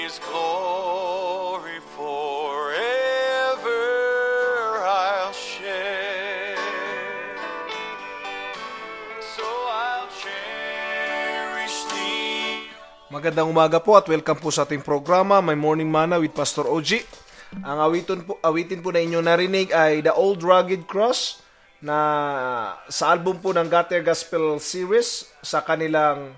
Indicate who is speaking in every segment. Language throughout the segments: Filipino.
Speaker 1: His glory forever I'll share. So I'll cherish Thee.
Speaker 2: Magandang umaga po at welcome po sa ating programa, My Morning Manna with Pastor OG. Ang awitin po na inyong narinig ay The Old Rugged Cross na sa album po ng Gutter Gospel Series sa kanilang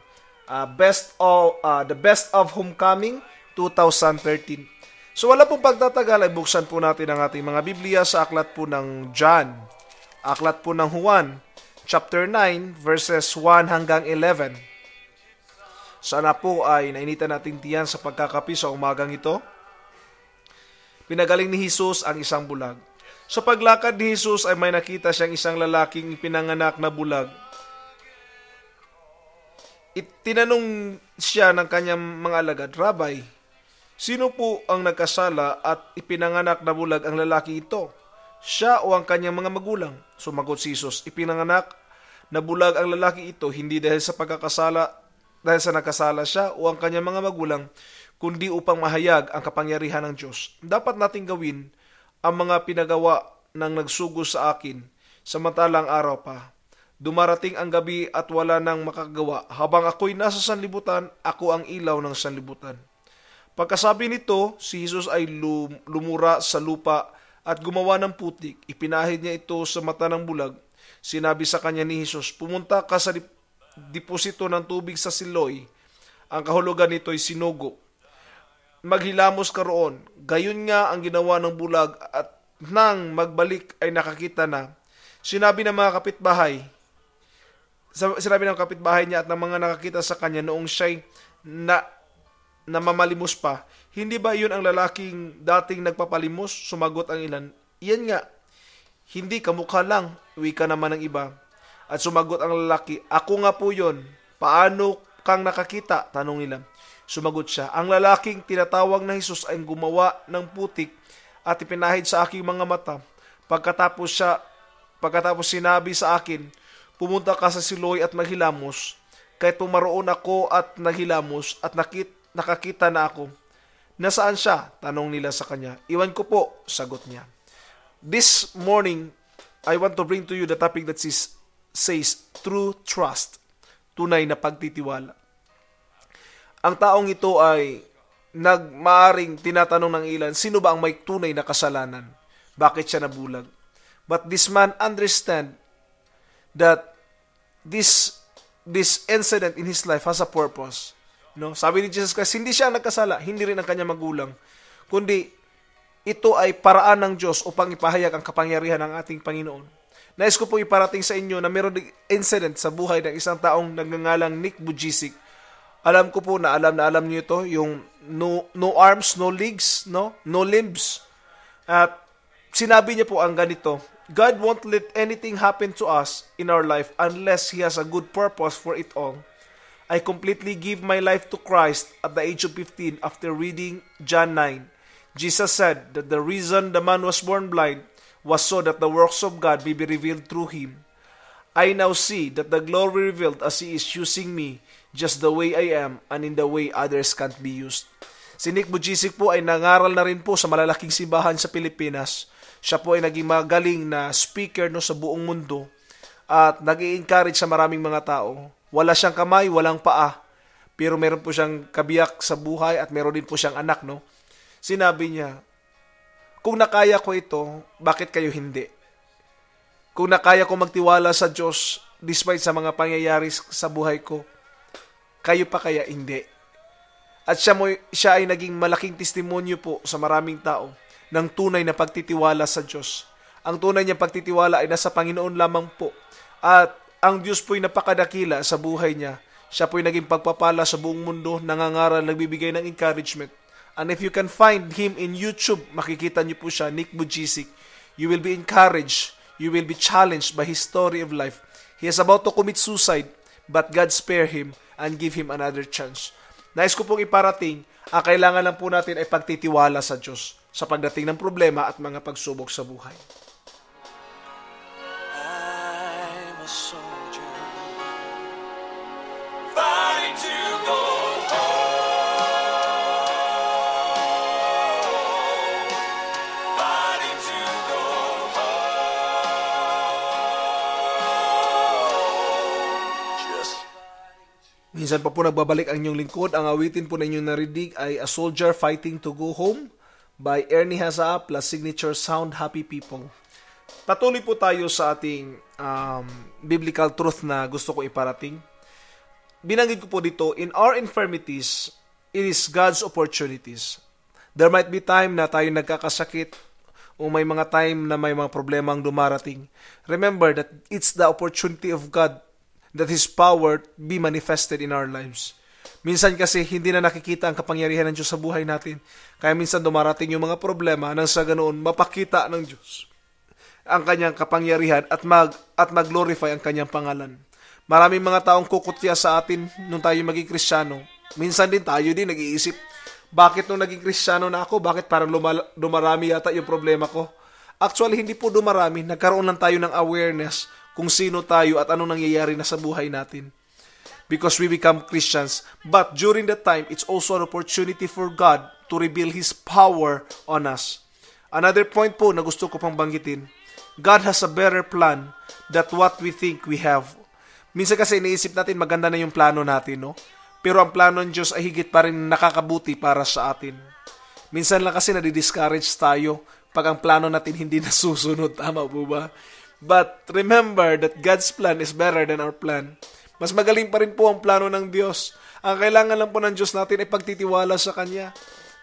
Speaker 2: The Best of Homecoming 2013. So wala pong pagtatagal ay buksan po natin ang ating mga Biblia sa aklat po ng John, aklat po ng Juan, chapter 9, verses 1 hanggang 11. Sana po ay nainitan natin tiyan sa pagkakapi sa umagang ito. Pinagaling ni Jesus ang isang bulag. Sa paglakad ni Jesus ay may nakita siyang isang lalaking ipinanganak na bulag. Tinanong siya ng kanyang mga alagad, Rabbi, sino po ang nagkasala at ipinanganak na bulag ang lalaki ito? Siya o ang kanyang mga magulang? Sumagot si Jesus, ipinanganak na bulag ang lalaki ito hindi dahil sa nakasala siya o ang kanyang mga magulang, kundi upang mahayag ang kapangyarihan ng Diyos. Dapat nating gawin ang mga pinagawa ng nagsugo sa akin samantalang araw pa. Dumarating ang gabi at wala nang makagawa. Habang ako'y nasa sanlibutan, ako ang ilaw ng sanlibutan. Pagkasabi nito, si Jesus ay lumura sa lupa at gumawa ng putik. Ipinahid niya ito sa mata ng bulag. Sinabi sa kanya ni Jesus, pumunta ka sa deposito ng tubig sa Siloy. Ang kahulugan nito ay sinugo. Maghilamos ka roon. Gayon nga ang ginawa ng bulag at nang magbalik ay nakakita na. Sinabi ng kapitbahay niya at ng mga nakakita sa kanya noong siya'y namamalimos pa, hindi ba yun ang lalaking dating nagpapalimos? Sumagot ang ilan, iyan nga, hindi kamukha lang, wika naman ng iba. At sumagot ang lalaki, ako nga po yun, paano kang nakakita? Tanong nila. Sumagot siya, ang lalaking tinatawag na Jesus ay gumawa ng putik at ipinahid sa aking mga mata. Pagkatapos sinabi sa akin, pumunta ka sa Siloy at maghilamos. Kahit pumaroon ako at naghilamos at nakakita na ako. Nasaan siya? Tanong nila sa kanya. Iwan ko po, sagot niya. This morning, I want to bring to you the topic that says true trust, tunay na pagtitiwala. Ang taong ito ay maaring tinatanong ng ilan, sino ba ang may tunay na kasalanan? Bakit siya nabulag? But this man understand that this incident in his life has a purpose. No? Sabi ni Jesus Christ, hindi siya nagkasala, hindi rin ang kanyang magulang, kundi ito ay paraan ng Diyos upang ipahayag ang kapangyarihan ng ating Panginoon. Nais ko po iparating sa inyo na mayroong incident sa buhay ng isang taong nagngangalang Nick Vujicic. Alam ko po na alam niyo ito, yung no arms, no legs, no limbs. At sinabi niya po ang ganito, God won't let anything happen to us in our life unless He has a good purpose for it all. I completely give my life to Christ at the age of 15 after reading John 9. Jesus said that the reason the man was born blind was so that the works of God may be revealed through him. I now see that the glory revealed as He is using me just the way I am and in the way others can't be used. Si Nick Vujicic po ay nangaral na rin po sa malalaking simbahan sa Pilipinas. Siya po ay naging magaling na speaker sa buong mundo at nag-i-encourage sa maraming mga tao. Wala siyang kamay, walang paa, pero meron po siyang kabiyak sa buhay at meron din po siyang anak. Sinabi niya, kung nakaya ko ito, bakit kayo hindi? Kung nakaya ko magtiwala sa Diyos despite sa mga pangyayari sa buhay ko, kayo pa kaya hindi? At siya ay naging malaking testimonyo po sa maraming tao ng tunay na pagtitiwala sa Diyos. Ang tunay niyang pagtitiwala ay nasa Panginoon lamang po. At ang Diyos po'y napakadakila sa buhay niya. Siya po'y naging pagpapala sa buong mundo, nangangaral, nagbibigay ng encouragement. And if you can find him in YouTube, makikita niyo po siya, Nick Vujicic. You will be encouraged. You will be challenged by his story of life. He is about to commit suicide, but God spare him and give him another chance. Nais ko pong iparating, ang kailangan lang po natin ay pagtitiwala sa Diyos sa pagdating ng problema at mga pagsubok sa buhay.
Speaker 1: I'm a soldier fighting to go home.
Speaker 2: Minsan pa po nagbabalik ang inyong lingkod. Ang awitin po na inyong narinig ay A Soldier Fighting to Go Home by Ernie Hazaa plus signature sound Happy People. Patuloy po tayo sa ating biblical truth na gusto ko iparating. Binanggit ko po dito, in our infirmities, it is God's opportunities. There might be time na tayo nagkakasakit o may mga time na may mga problemang dumarating. Remember that it's the opportunity of God that His power be manifested in our lives. Minsan kasi hindi na nakikita ang kapangyarihan ng Diyos sa buhay natin. Kaya minsan dumarating yung mga problema nang sa ganoon mapakita ng Diyos ang kanyang kapangyarihan at mag-glorify ang kanyang pangalan. Maraming mga taong kukutya sa atin nung tayo maging Kristiyano. Minsan din tayo din nag-iisip, bakit nung naging Kristiyano na ako, bakit parang dumarami yata yung problema ko? Actually, hindi po dumarami. Nagkaroon lang tayo ng awareness kung sino tayo at anong nangyayari na sa buhay natin. Because we become Christians. But during that time, it's also an opportunity for God to reveal His power on us. Another point po na gusto ko pang banggitin, God has a better plan than what we think we have. Minsan kasi iniisip natin maganda na yung plano natin, no? Pero ang plano ng Diyos ay higit pa rin nakakabuti para sa atin. Minsan lang kasi nadidiscourage tayo pag ang plano natin hindi nasusunod. Tama po ba? But remember that God's plan is better than our plan. Mas magaling pa rin po ang plano ng Diyos. Ang kailangan lang po ng Diyos natin ay pagtitiwala sa Kanya.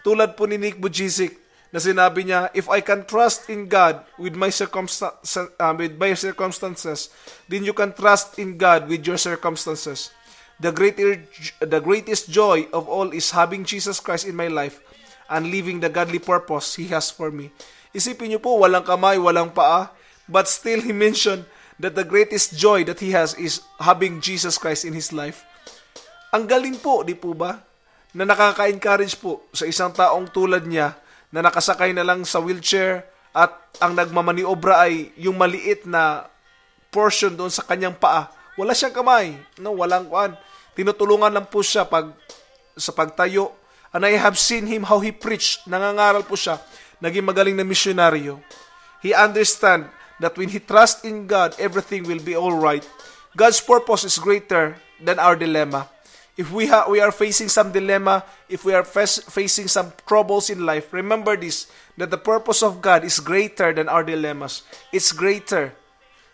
Speaker 2: Tulad po ni Nick Bujicic na sinabi niya, if I can trust in God with my circumstances, then you can trust in God with your circumstances. The greatest joy of all is having Jesus Christ in my life and living the godly purpose He has for me. Isipin niyo po, walang kamay, walang paa, but still He mentioned that the greatest joy that He has is having Jesus Christ in His life. Ang galing po, di po ba? Na nakaka-encourage po sa isang taong tulad niya na nakasakay na lang sa wheelchair at ang nagmamaniobra ay yung maliit na portion doon sa kanyang paa. Wala siyang kamay, no? Walang kuan. Tinutulungan lang po siya sa pagtayo. And I have seen him how he preached. Nangangaral po siya. Naging magaling na misyonaryo. He understand that when he trusts in God, everything will be all right. God's purpose is greater than our dilemma. If we are facing some dilemma, if we are facing some troubles in life, remember this, that the purpose of God is greater than our dilemmas. It's greater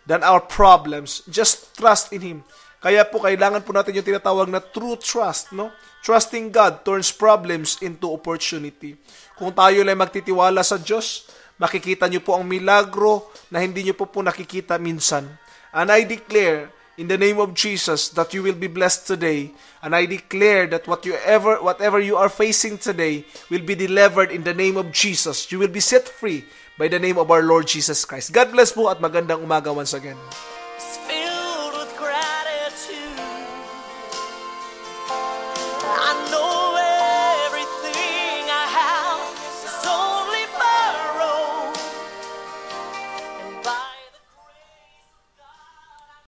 Speaker 2: than our problems. Just trust in Him. Kaya po kailangan po natin yung tinatawag na true trust, no? Trusting God turns problems into opportunity. Kung tayo lang magtitiwala sa Diyos, makikita niyo po ang milagro na hindi niyo po nakikita minsan. And I declare in the name of Jesus that you will be blessed today. And I declare that whatever you are facing today will be delivered in the name of Jesus. You will be set free by the name of our Lord Jesus Christ. God bless po at magandang umaga once again.